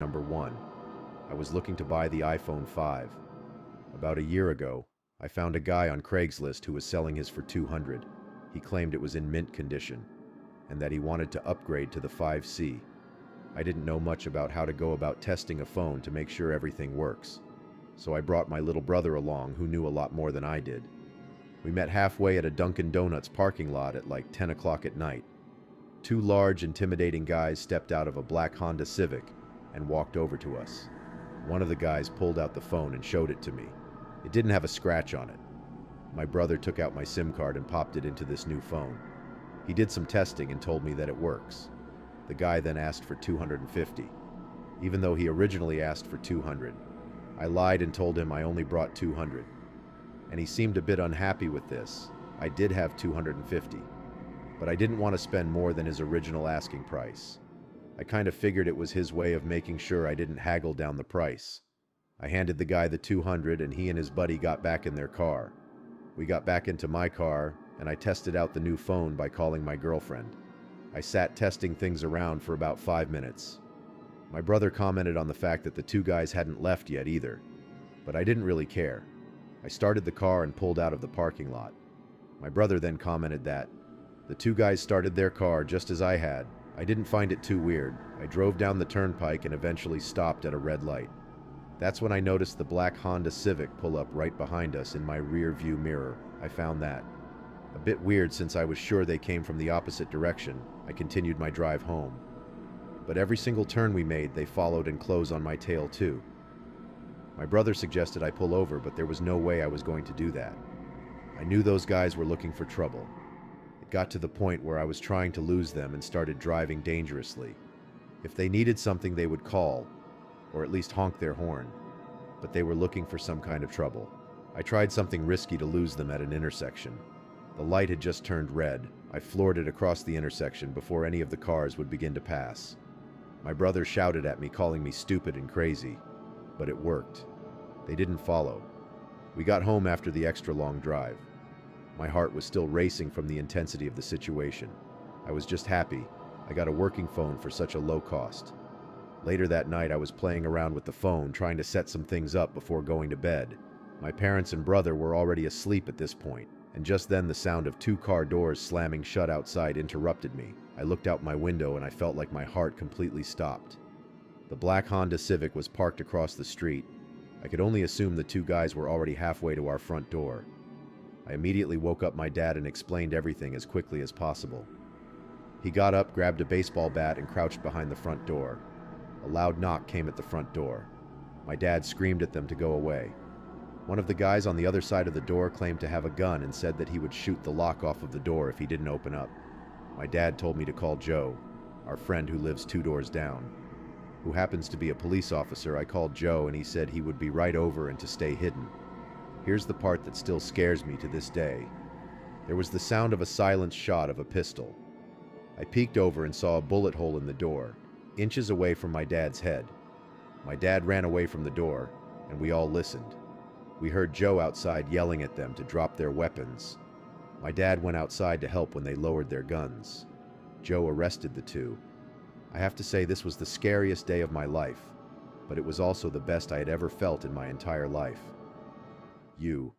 Number 1. I was looking to buy the iPhone 5. About a year ago, I found a guy on Craigslist who was selling his for 200. He claimed it was in mint condition, and that he wanted to upgrade to the 5C. I didn't know much about how to go about testing a phone to make sure everything works, so I brought my little brother along who knew a lot more than I did. We met halfway at a Dunkin' Donuts parking lot at like 10 o'clock at night. Two large, intimidating guys stepped out of a black Honda Civic and walked over to us. One of the guys pulled out the phone and showed it to me. It didn't have a scratch on it. My brother took out my SIM card and popped it into this new phone. He did some testing and told me that it works. The guy then asked for 250, even though he originally asked for 200. I lied and told him I only brought 200, and he seemed a bit unhappy with this. I did have 250, but I didn't want to spend more than his original asking price. I kind of figured it was his way of making sure I didn't haggle down the price. I handed the guy the 200 and he and his buddy got back in their car. We got back into my car and I tested out the new phone by calling my girlfriend. I sat testing things around for about 5 minutes. My brother commented on the fact that the two guys hadn't left yet either, but I didn't really care. I started the car and pulled out of the parking lot. My brother then commented that the two guys started their car just as I had. I didn't find it too weird. I drove down the turnpike and eventually stopped at a red light. That's when I noticed the black Honda Civic pull up right behind us in my rear view mirror. I found that a bit weird since I was sure they came from the opposite direction. I continued my drive home. But every single turn we made, they followed and closed on my tail too. My brother suggested I pull over, but there was no way I was going to do that. I knew those guys were looking for trouble. It got to the point where I was trying to lose them and started driving dangerously. If they needed something, they would call, or at least honk their horn, but they were looking for some kind of trouble. I tried something risky to lose them at an intersection. The light had just turned red. I floored it across the intersection before any of the cars would begin to pass. My brother shouted at me, calling me stupid and crazy, but it worked. They didn't follow. We got home after the extra long drive. My heart was still racing from the intensity of the situation. I was just happy I got a working phone for such a low cost. Later that night, I was playing around with the phone, trying to set some things up before going to bed. My parents and brother were already asleep at this point, and just then the sound of two car doors slamming shut outside interrupted me. I looked out my window and I felt like my heart completely stopped. The black Honda Civic was parked across the street. I could only assume the two guys were already halfway to our front door. I immediately woke up my dad and explained everything as quickly as possible. He got up, grabbed a baseball bat, and crouched behind the front door. A loud knock came at the front door. My dad screamed at them to go away. One of the guys on the other side of the door claimed to have a gun and said that he would shoot the lock off of the door if he didn't open up. My dad told me to call Joe, our friend who lives 2 doors down, who happens to be a police officer. I called Joe and he said he would be right over and to stay hidden. Here's the part that still scares me to this day. There was the sound of a silenced shot of a pistol. I peeked over and saw a bullet hole in the door, inches away from my dad's head. My dad ran away from the door, and we all listened. We heard Joe outside yelling at them to drop their weapons. My dad went outside to help when they lowered their guns. Joe arrested the two. I have to say this was the scariest day of my life, but it was also the best I had ever felt in my entire life. You